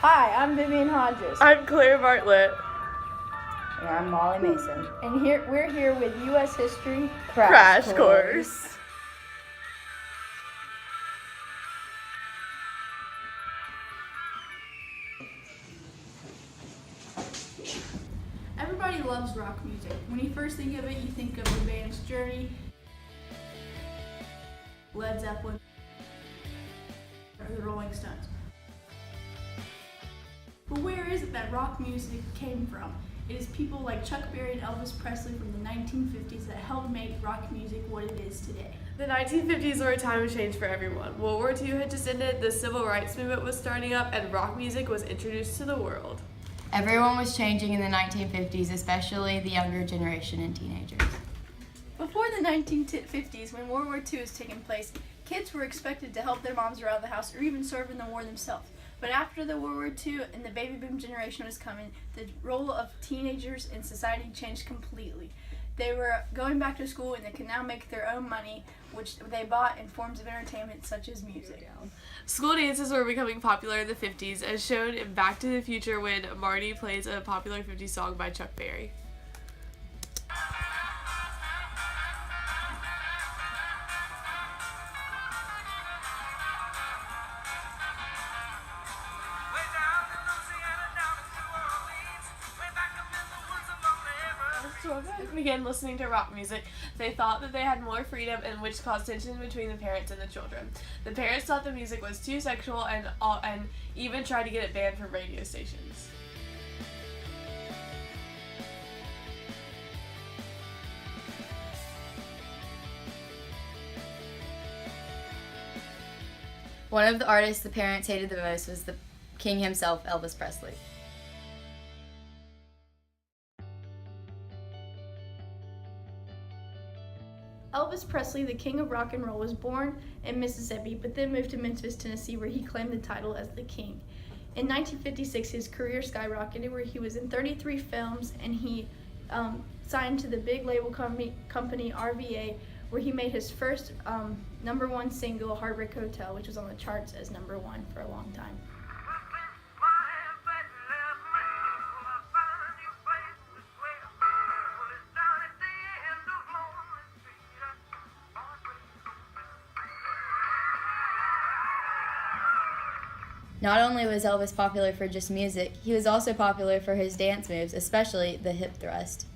Hi, I'm Vivian Hodges. I'm Claire Bartlett. And I'm Molly Mason. And we're here with U.S. History Crash Course. Everybody loves rock music. When you first think of it, you think of the band's Journey, Led Zeppelin, or the Rolling Stones. But where is it that rock music came from? It is people like Chuck Berry and Elvis Presley from the 1950s that helped make rock music what it is today. The 1950s were a time of change for everyone. World War II had just ended, the civil rights movement was starting up, and rock music was introduced to the world. Everyone was changing in the 1950s, especially the younger generation and teenagers. Before the 1950s, when World War II was taking place, kids were expected to help their moms around the house or even serve in the war themselves. But after the World War II and the baby boom generation was coming, the role of teenagers in society changed completely. They were going back to school and they could now make their own money, which they bought in forms of entertainment such as music. School dances were becoming popular in the 50s, as shown in Back to the Future when Marty plays a popular 50s song by Chuck Berry. Children began listening to rock music. They thought that they had more freedom, and which caused tension between the parents and the children. The parents thought the music was too sexual and even tried to get it banned from radio stations. One of the artists the parents hated the most was the king himself, Elvis Presley. Elvis Presley, the king of rock and roll, was born in Mississippi, but then moved to Memphis, Tennessee, where he claimed the title as the king. In 1956, his career skyrocketed, where he was in 33 films, and he signed to the big label company RVA, where he made his first number one single, Heartbreak Hotel, which was on the charts as number one for a long time. Not only was Elvis popular for just music, he was also popular for his dance moves, especially the hip thrust.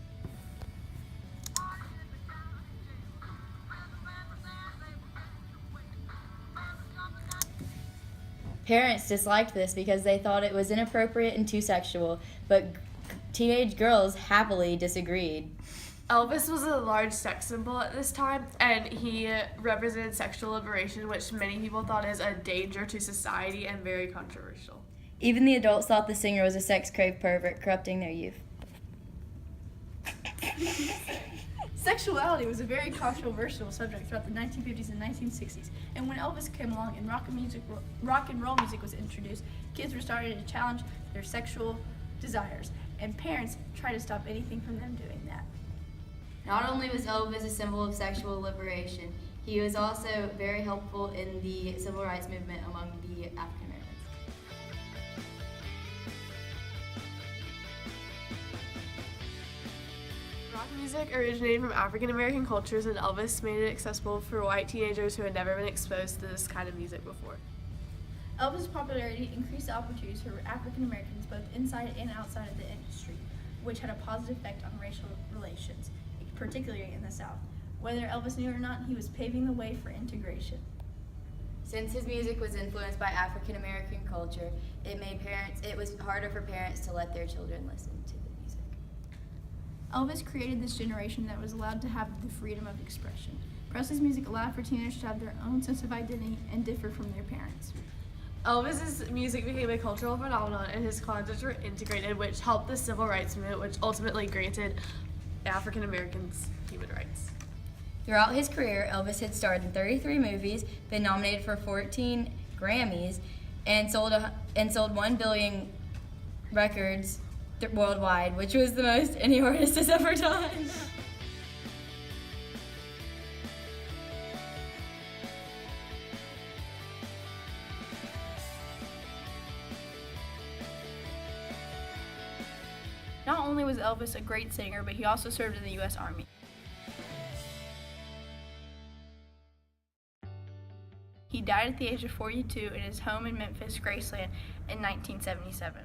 Parents disliked this because they thought it was inappropriate and too sexual, but teenage girls happily disagreed. Elvis was a large sex symbol at this time, and he represented sexual liberation, which many people thought is a danger to society and very controversial. Even the adults thought the singer was a sex-craved pervert, corrupting their youth. Sexuality was a very controversial subject throughout the 1950s and 1960s, and when Elvis came along and rock and roll music was introduced, kids were starting to challenge their sexual desires, and parents tried to stop anything from them doing that. Not only was Elvis a symbol of sexual liberation, he was also very helpful in the civil rights movement among the African Americans. Rock music originated from African American cultures, and Elvis made it accessible for white teenagers who had never been exposed to this kind of music before. Elvis' popularity increased the opportunities for African Americans both inside and outside of the industry, which had a positive effect on racial relations, particularly in the South. Whether Elvis knew it or not, he was paving the way for integration. Since his music was influenced by African American culture, it was harder for parents to let their children listen to the music. Elvis created this generation that was allowed to have the freedom of expression. Presley's music allowed for teenagers to have their own sense of identity and differ from their parents. Elvis's music became a cultural phenomenon, and his concerts were integrated, which helped the civil rights movement, which ultimately granted African Americans human rights. Throughout his career, Elvis had starred in 33 movies, been nominated for 14 Grammys, and sold 1 billion records worldwide, which was the most any artist has ever done. Not only was Elvis a great singer, but he also served in the U.S. Army. He died at the age of 42 in his home in Memphis, Graceland, in 1977.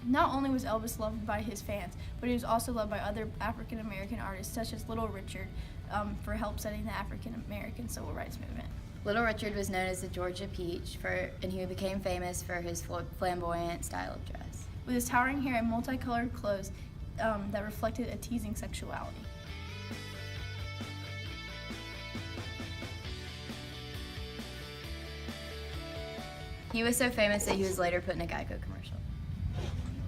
Not only was Elvis loved by his fans, but he was also loved by other African American artists such as Little Richard for help setting the African American civil rights movement. Little Richard was known as the Georgia Peach, and he became famous for his flamboyant style of dress. With his towering hair and multicolored clothes that reflected a teasing sexuality. He was so famous that he was later put in a Geico commercial.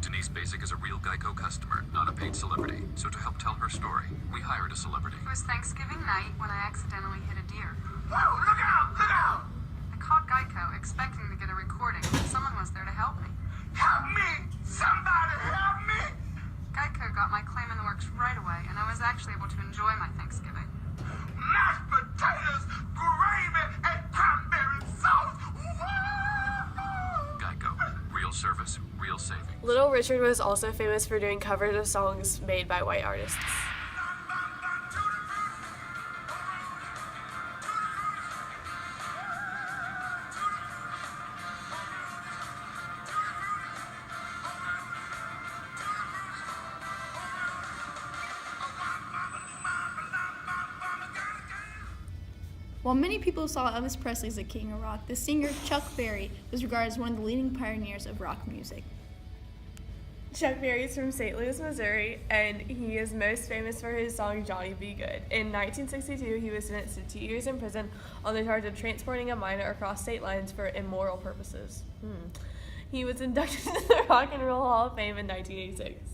Denise Basic is a real Geico customer, not a paid celebrity. So to help tell her story, we hired a celebrity. It was Thanksgiving night when I accidentally hit a deer. Whoa, look out! Look out! I called Geico expecting to get a recording, but someone was there to help me. Help me! Somebody help me! Geico got my claim in the works right away, and I was actually able to enjoy my Thanksgiving. Mashed potatoes, gravy, and cranberry sauce! Geico. Real service, real savings. Little Richard was also famous for doing covers of songs made by white artists. While many people saw Elvis Presley as the king of rock, the singer Chuck Berry was regarded as one of the leading pioneers of rock music. Chuck Berry is from St. Louis, Missouri, and he is most famous for his song Johnny Be Good. In 1962, he was sentenced to 2 years in prison on the charge of transporting a minor across state lines for immoral purposes. He was inducted into the Rock and Roll Hall of Fame in 1986.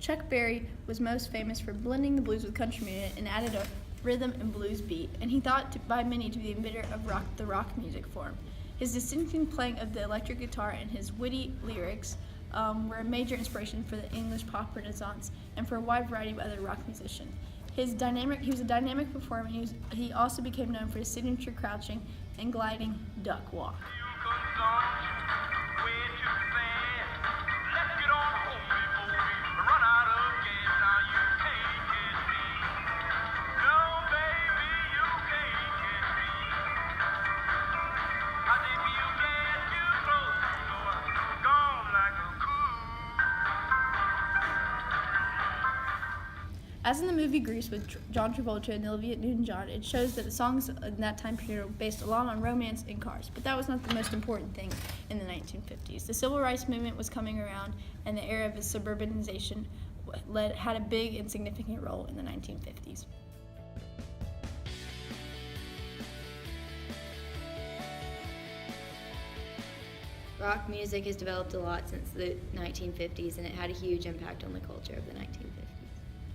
Chuck Berry was most famous for blending the blues with country music and added a rhythm and blues beat, and he thought by many to be the inventor of the rock music form. His distinctive playing of the electric guitar and his witty lyrics were a major inspiration for the English pop renaissance and for a wide variety of other rock musicians. He was a dynamic performer, and he also became known for his signature crouching and gliding duck walk. As in the movie Grease with John Travolta and Olivia Newton-John, it shows that the songs in that time period were based a lot on romance and cars. But that was not the most important thing in the 1950s. The civil rights movement was coming around, and the era of its suburbanization had a big and significant role in the 1950s. Rock music has developed a lot since the 1950s, and it had a huge impact on the culture of the 1950s.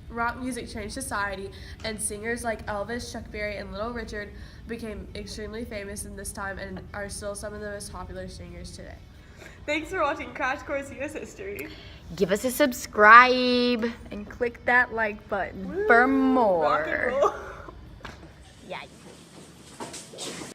Rock music changed society, and singers like Elvis, Chuck Berry, and Little Richard became extremely famous in this time and are still some of the most popular singers today. Thanks for watching Crash Course US History. Give us a subscribe. And click that like button For Rock and more. roll. Yeah.